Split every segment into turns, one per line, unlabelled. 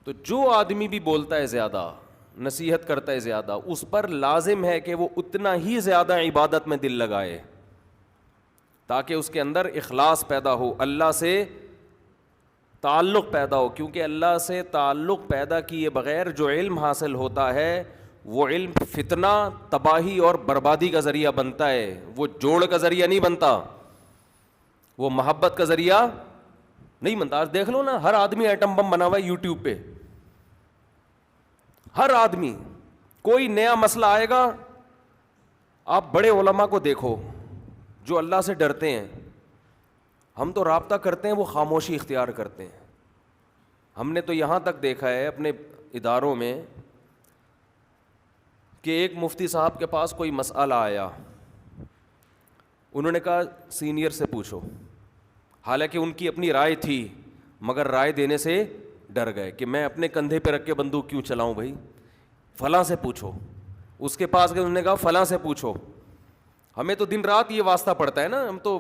تو جو آدمی بھی بولتا ہے زیادہ، نصیحت کرتا ہے زیادہ، اس پر لازم ہے کہ وہ اتنا ہی زیادہ عبادت میں دل لگائے تاکہ اس کے اندر اخلاص پیدا ہو، اللہ سے تعلق پیدا ہو. کیونکہ اللہ سے تعلق پیدا کیے بغیر جو علم حاصل ہوتا ہے وہ علم فتنہ، تباہی اور بربادی کا ذریعہ بنتا ہے. وہ جوڑ کا ذریعہ نہیں بنتا، وہ محبت کا ذریعہ نہیں بنتا. آج دیکھ لو نا، ہر آدمی ایٹم بم بنا ہوا ہے یوٹیوب پہ. ہر آدمی، کوئی نیا مسئلہ آئے گا، آپ بڑے علماء کو دیکھو جو اللہ سے ڈرتے ہیں. ہم تو رابطہ کرتے ہیں، وہ خاموشی اختیار کرتے ہیں. ہم نے تو یہاں تک دیکھا ہے اپنے اداروں میں کہ ایک مفتی صاحب کے پاس کوئی مسئلہ آیا، انہوں نے کہا سینئر سے پوچھو. حالانکہ ان کی اپنی رائے تھی مگر رائے دینے سے ڈر گئے کہ میں اپنے کندھے پہ رکھ کے بندوق کیوں چلاؤں بھائی، فلاں سے پوچھو. اس کے پاس گئے، انہوں نے کہا فلاں سے پوچھو. ہمیں تو دن رات یہ واسطہ پڑتا ہے نا، ہم تو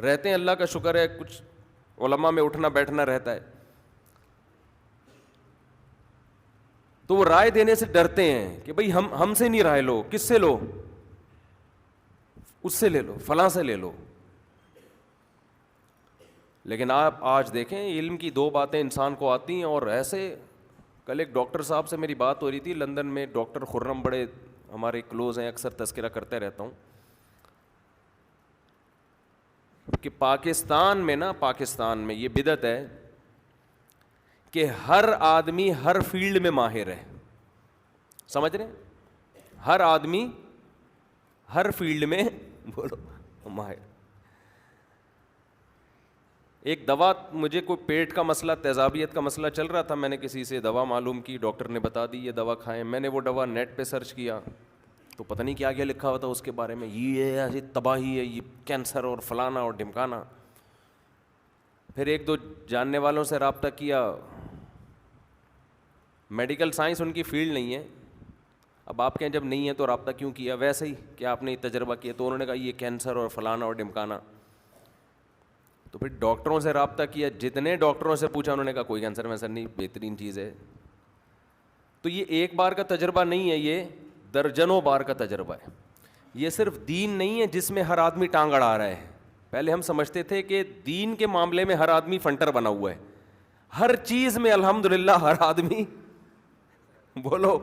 رہتے ہیں، اللہ کا شکر ہے کچھ علماء میں اٹھنا بیٹھنا رہتا ہے. تو وہ رائے دینے سے ڈرتے ہیں کہ بھئی ہم سے نہیں رائے لو. کس سے لو؟ اس سے لے لو، فلاں سے لے لو. لیکن آپ آج دیکھیں علم کی دو باتیں انسان کو آتی ہیں اور ایسے. کل ایک ڈاکٹر صاحب سے میری بات ہو رہی تھی لندن میں، ڈاکٹر خرم بڑے ہمارے کلوز ہیں، اکثر تذکرہ کرتے رہتا ہوں کہ پاکستان میں یہ بدعت ہے کہ ہر آدمی ہر فیلڈ میں ماہر ہے. سمجھ رہے ہیں؟ ہر آدمی ہر فیلڈ میں بولو ماہر. ایک دوا، مجھے کوئی پیٹ کا مسئلہ، تیزابیت کا مسئلہ چل رہا تھا، میں نے کسی سے دوا معلوم کی، ڈاکٹر نے بتا دی یہ دوا کھائیں. میں نے وہ دوا نیٹ پہ سرچ کیا تو پتہ نہیں کیا کیا لکھا ہوا تھا اس کے بارے میں، یہ ایسی تباہی ہے، یہ کینسر اور فلانا اور ڈھمکانا. پھر ایک دو جاننے والوں سے رابطہ کیا، میڈیکل سائنس ان کی فیلڈ نہیں ہے. اب آپ کہیں جب نہیں ہے تو رابطہ کیوں کیا؟ ویسے ہی کہ آپ نے تجربہ کیا. تو انہوں نے کہا یہ کینسر اور فلانا اور ڈھمکانا. تو پھر ڈاکٹروں سے رابطہ کیا، جتنے ڈاکٹروں سے پوچھا انہوں نے کہا کوئی کینسر وینسر نہیں، بہترین چیز ہے. تو یہ ایک بار کا تجربہ نہیں ہے، یہ درجنوں بار کا تجربہ ہے. یہ صرف دین نہیں ہے جس میں ہر آدمی ٹانگ اڑا رہا ہے. پہلے ہم سمجھتے تھے کہ دین کے معاملے میں ہر آدمی فنٹر بنا ہوا ہے. ہر چیز میں الحمدللہ ہر آدمی بولو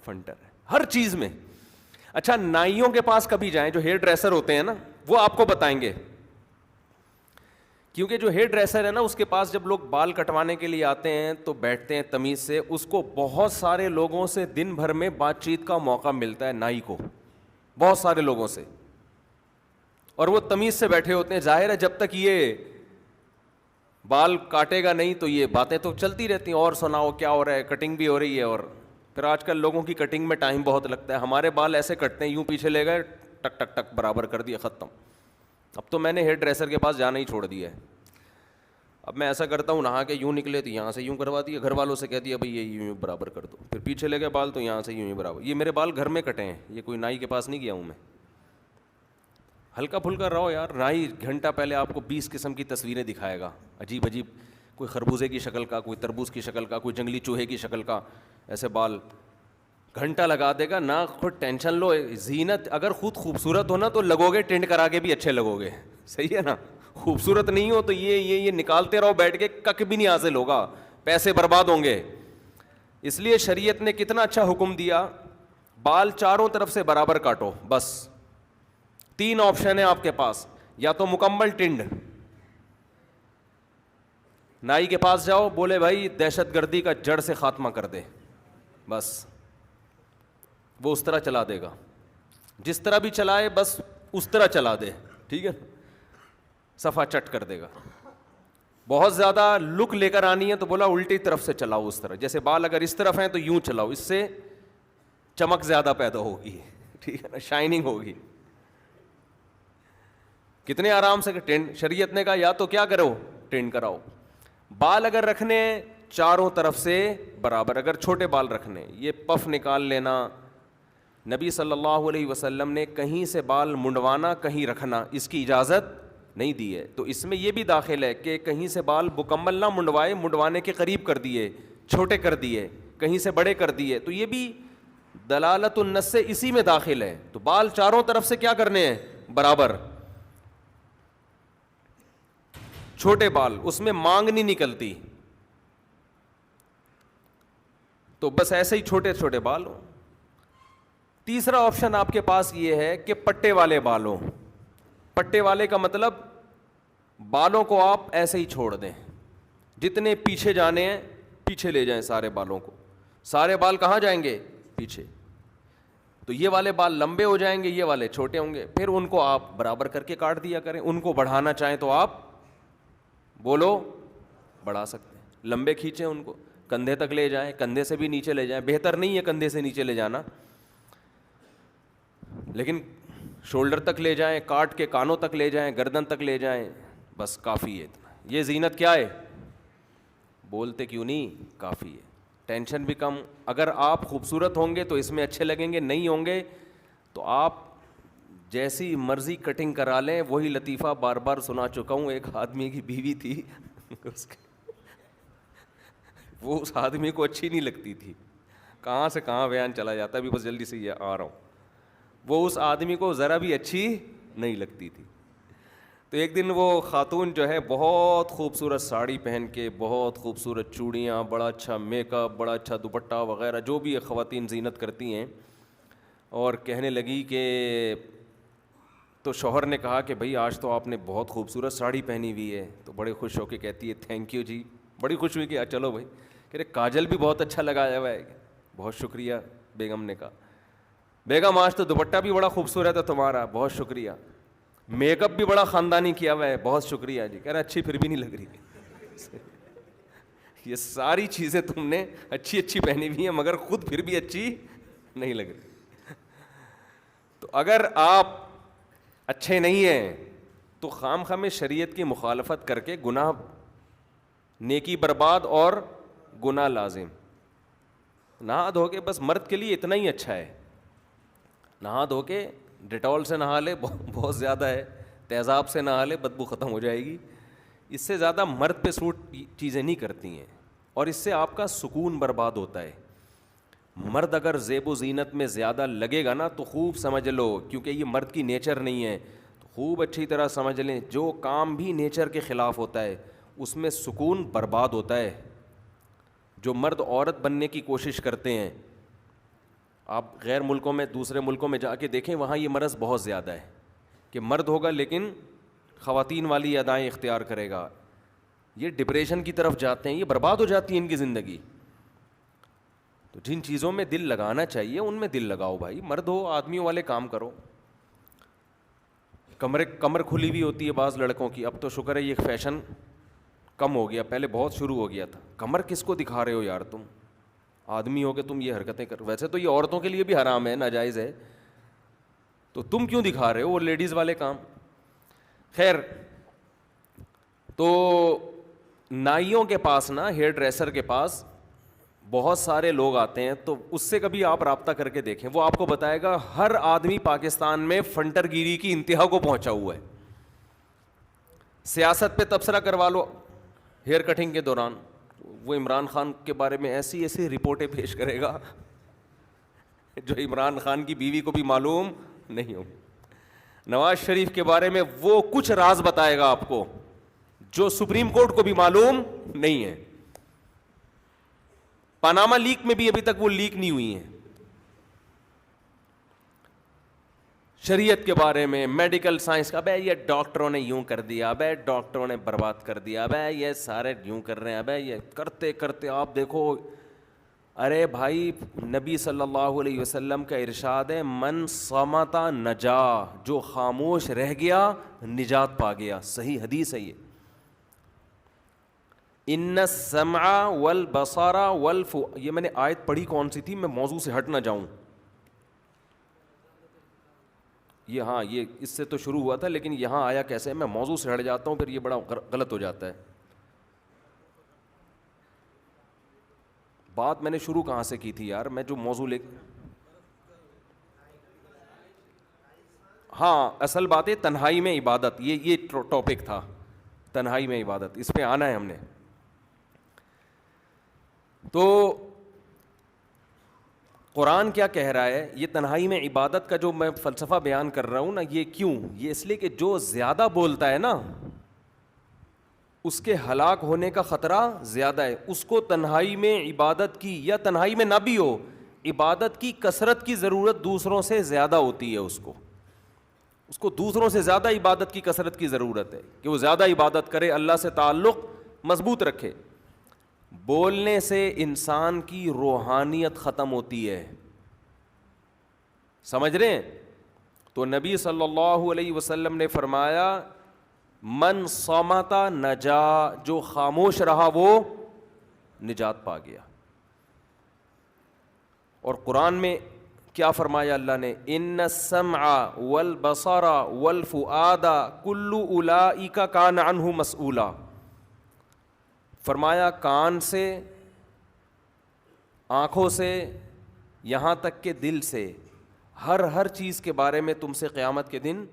فنٹر ہے، ہر چیز میں. اچھا، نائیوں کے پاس کبھی جائیں، جو ہیئر ڈریسر ہوتے ہیں نا، وہ آپ کو بتائیں گے. کیونکہ جو ہیئر ڈریسر ہے نا، اس کے پاس جب لوگ بال کٹوانے کے لیے آتے ہیں تو بیٹھتے ہیں تمیز سے. اس کو بہت سارے لوگوں سے دن بھر میں بات چیت کا موقع ملتا ہے، نائی کو بہت سارے لوگوں سے، اور وہ تمیز سے بیٹھے ہوتے ہیں. ظاہر ہے جب تک یہ بال کاٹے گا نہیں تو یہ باتیں تو چلتی رہتی ہیں، اور سناؤ کیا ہو رہا ہے، کٹنگ بھی ہو رہی ہے. اور پھر آج کل لوگوں کی کٹنگ میں ٹائم بہت لگتا ہے. ہمارے بال ایسے کٹتے ہیں، یوں پیچھے لے گئے، ٹک ٹک ٹک برابر کر دیا، ختم. اب تو میں نے ہیئر ڈریسر کے پاس جانا ہی چھوڑ دیا ہے. اب میں ایسا کرتا ہوں، نہا کے یوں نکلے تو یہاں سے یوں کروا دیا، گھر والوں سے کہہ دیا بھائی یہ یوں برابر کر دو. پھر پیچھے لے گئے بال تو یہاں سے یوں ہی برابر. یہ میرے بال گھر میں کٹے ہیں، یہ کوئی نائی کے پاس نہیں گیا ہوں میں. ہلکا پھلکا رہو یار. نائی گھنٹہ پہلے آپ کو 20 قسم کی تصویریں دکھائے گا، عجیب عجیب، کوئی خربوزے کی شکل کا، کوئی تربوز کی شکل کا، کوئی جنگلی چوہے کی شکل کا، ایسے بال گھنٹہ لگا دے گا. نہ خود ٹینشن لو. زینت اگر خود خوبصورت ہو نا تو لگو گے، ٹینٹ کرا کے بھی اچھے لگو گے. صحیح ہے نا؟ خوبصورت نہیں ہو تو یہ نکالتے رہو بیٹھ کے، کک بھی نہیں حاصل ہوگا، پیسے برباد ہوں گے. اس لیے شریعت نے کتنا اچھا حکم دیا، بال چاروں طرف سے برابر کاٹو. بس 3 آپشن ہیں آپ کے پاس، یا تو مکمل ٹنڈ، نائی کے پاس جاؤ، بولے بھائی دہشت گردی کا جڑ سے خاتمہ کر دے، بس وہ اس طرح چلا دے گا. جس طرح بھی چلائے بس اس طرح چلا دے، ٹھیک ہے، صفا چٹ کر دے گا. بہت زیادہ لک لے کر آنی ہے تو بولا الٹی طرف سے چلاؤ، اس طرح. جیسے بال اگر اس طرف ہیں تو یوں چلاؤ، اس سے چمک زیادہ پیدا ہوگی، ٹھیک ہے نا، شائننگ ہوگی. کتنے آرام سے ٹینڈ. شریعت نے کہا یا تو کیا کرو، ٹینڈ کراؤ. بال اگر رکھنے چاروں طرف سے برابر، اگر چھوٹے بال رکھنے، یہ پف نکال لینا. نبی صلی اللہ علیہ وسلم نے کہیں سے بال منڈوانا کہیں رکھنا اس کی اجازت نہیں دی ہے. تو اس میں یہ بھی داخل ہے کہ کہیں سے بال مکمل نہ منڈوائے، منڈوانے کے قریب کر دیے چھوٹے کر دیے, کہیں سے بڑے کر دیے, تو یہ بھی دلالت النص سے اسی میں داخل ہے. تو بال چاروں طرف سے کیا کرنے ہیں, برابر. چھوٹے بال, اس میں مانگ نہیں نکلتی, تو بس ایسے ہی چھوٹے چھوٹے بال ہوں. تیسرا آپشن آپ کے پاس یہ ہے کہ پٹے والے بال ہوں. پٹے والے کا مطلب بالوں کو آپ ایسے ہی چھوڑ دیں, جتنے پیچھے جانے ہیں پیچھے لے جائیں سارے بالوں کو. سارے بال کہاں جائیں گے, پیچھے. تو یہ والے بال لمبے ہو جائیں گے, یہ والے چھوٹے ہوں گے. پھر ان کو آپ برابر کر کے کاٹ دیا کریں. ان کو بڑھانا چاہیں تو آپ بولو بڑھا سکتے ہیں, لمبے کھینچیں ان کو, کندھے تک لے جائیں, کندھے سے بھی نیچے لے جائیں. بہتر نہیں ہے کندھے سے نیچے لے جانا, لیکن شولڈر تک لے جائیں, کاٹ کے کانوں تک لے جائیں, گردن تک لے جائیں, بس کافی ہے اتنا. یہ زینت کیا ہے, بولتے کیوں نہیں, کافی ہے. ٹینشن بھی کم. اگر آپ خوبصورت ہوں گے تو اس میں اچھے لگیں گے, نہیں ہوں گے تو آپ جیسی مرضی کٹنگ کرا لیں. وہی لطیفہ بار بار سنا چکا ہوں. ایک آدمی کی بیوی تھی, وہ اس آدمی کو اچھی نہیں لگتی تھی. کہاں سے کہاں بیان چلا جاتا ہے, ابھی بس جلدی سے یہ آ رہا ہوں. وہ اس آدمی کو ذرا بھی اچھی نہیں لگتی تھی. تو ایک دن وہ خاتون جو ہے بہت خوبصورت ساڑی پہن کے, بہت خوبصورت چوڑیاں, بڑا اچھا میک اپ, بڑا اچھا دوپٹہ وغیرہ, جو بھی خواتین زینت کرتی ہیں, اور کہنے لگی کہ, تو شوہر نے کہا کہ بھائی آج تو آپ نے بہت خوبصورت ساڑی پہنی ہوئی ہے. تو بڑے خوش ہو کے کہتی ہے تھینک یو جی. بڑی خوش ہوئی کہ چلو بھائی, کہہ رہے کاجل بھی بہت اچھا لگایا ہوا ہے. بہت شکریہ. بیگم نے کہا بیگم آج تو دوپٹہ بھی بڑا خوبصورت ہے تمہارا, بہت شکریہ. میک اپ بھی بڑا خاندانی کیا ہوا ہے, بہت شکریہ جی. کہہ رہا اچھی پھر بھی نہیں لگ رہی. یہ ساری چیزیں تم نے اچھی اچھی پہنی ہوئی ہیں مگر خود پھر بھی اچھی نہیں لگ رہی. تو اگر آپ اچھے نہیں ہیں تو خام خواہ میں شریعت کی مخالفت کر کے گناہ, نیکی برباد اور گناہ لازم. نہا دھو کے, بس مرد کے لیے اتنا ہی اچھا ہے, نہا دھو کے ڈیٹول سے نہا لے, بہت زیادہ ہے, تیزاب سے نہا لے, بدبو ختم ہو جائے گی. اس سے زیادہ مرد پہ سوٹ چیزیں نہیں کرتی ہیں, اور اس سے آپ کا سکون برباد ہوتا ہے. مرد اگر زیب و زینت میں زیادہ لگے گا نا تو خوب سمجھ لو, کیونکہ یہ مرد کی نیچر نہیں ہے, تو خوب اچھی طرح سمجھ لیں جو کام بھی نیچر کے خلاف ہوتا ہے اس میں سکون برباد ہوتا ہے. جو مرد عورت بننے کی کوشش کرتے ہیں, آپ غیر ملکوں میں, دوسرے ملکوں میں جا کے دیکھیں, وہاں یہ مرض بہت زیادہ ہے کہ مرد ہوگا لیکن خواتین والی ادائیں اختیار کرے گا. یہ ڈپریشن کی طرف جاتے ہیں, یہ برباد ہو جاتی ہے ان کی زندگی. تو جن چیزوں میں دل لگانا چاہیے ان میں دل لگاؤ بھائی. مرد ہو, آدمیوں والے کام کرو. کمر کھلی ہوئی ہوتی ہے بعض لڑکوں کی. اب تو شکر ہے یہ فیشن کم ہو گیا, پہلے بہت شروع ہو گیا تھا. کمر کس کو دکھا رہے ہو یار, تم آدمی ہو کے تم یہ حرکتیں کر. ویسے تو یہ عورتوں کے لیے بھی حرام ہے, ناجائز ہے, تو تم کیوں دکھا رہے ہو وہ لیڈیز والے کام. خیر, تو نائیوں کے پاس نا, ہیئر ڈریسر کے پاس بہت سارے لوگ آتے ہیں, تو اس سے کبھی آپ رابطہ کر کے دیکھیں, وہ آپ کو بتائے گا ہر آدمی پاکستان میں فنٹر گیری کی انتہا کو پہنچا ہوا ہے. سیاست پہ تبصرہ کروا لو ہیئر کٹنگ کے دوران, وہ عمران خان کے بارے میں ایسی ایسی رپورٹیں پیش کرے گا جو عمران خان کی بیوی کو بھی معلوم نہیں ہو. نواز شریف کے بارے میں وہ کچھ راز بتائے گا آپ کو جو سپریم کورٹ کو بھی معلوم نہیں ہے. پاناما لیک میں بھی ابھی تک وہ لیک نہیں ہوئی ہیں. شریعت کے بارے میں, میڈیکل سائنس کا, بھائی یہ ڈاکٹروں نے یوں کر دیا, بھائی ڈاکٹروں نے برباد کر دیا, بھائی یہ سارے یوں کر رہے ہیں, بھائی یہ کرتے کرتے آپ دیکھو. ارے بھائی نبی صلی اللہ علیہ وسلم کا ارشاد ہے, من صمت نجا, جو خاموش رہ گیا نجات پا گیا. صحیح حدیث ہے یہ. ان السمع والبصر یہ میں نے آیت پڑھی کون سی تھی, میں موضوع سے ہٹ نہ جاؤں. یہ ہاں, یہ اس سے تو شروع ہوا تھا لیکن یہاں آیا کیسے, میں موضوع سے ہٹ جاتا ہوں پھر یہ بڑا غلط ہو جاتا ہے. بات میں نے شروع کہاں سے کی تھی یار, میں جو موضوع لے, ہاں اصل بات ہے تنہائی میں عبادت, یہ ٹاپک تھا, تنہائی میں عبادت, اس پہ آنا ہے ہم نے. تو قرآن کیا کہہ رہا ہے؟ یہ تنہائی میں عبادت کا جو میں فلسفہ بیان کر رہا ہوں نا، یہ کیوں؟ یہ اس لیے کہ جو زیادہ بولتا ہے نا اس کے ہلاک ہونے کا خطرہ زیادہ ہے. اس کو تنہائی میں عبادت کی، یا تنہائی میں نہ بھی ہو، عبادت کی کثرت کی ضرورت دوسروں سے زیادہ ہوتی ہے. اس کو دوسروں سے زیادہ عبادت کی کثرت کی ضرورت ہے کہ وہ زیادہ عبادت کرے، اللہ سے تعلق مضبوط رکھے. بولنے سے انسان کی روحانیت ختم ہوتی ہے، سمجھ رہے ہیں؟ تو نبی صلی اللہ علیہ وسلم نے فرمایا من صمت نجا، جو خاموش رہا وہ نجات پا گیا. اور قرآن میں کیا فرمایا اللہ نے؟ ان السمع والبصر والفؤاد کل اولئک کان عنہ مسئولا. فرمایا کان سے، آنکھوں سے، یہاں تک کہ دل سے، ہر چیز کے بارے میں تم سے قیامت کے دن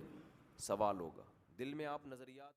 سوال ہوگا. دل میں آپ نظریات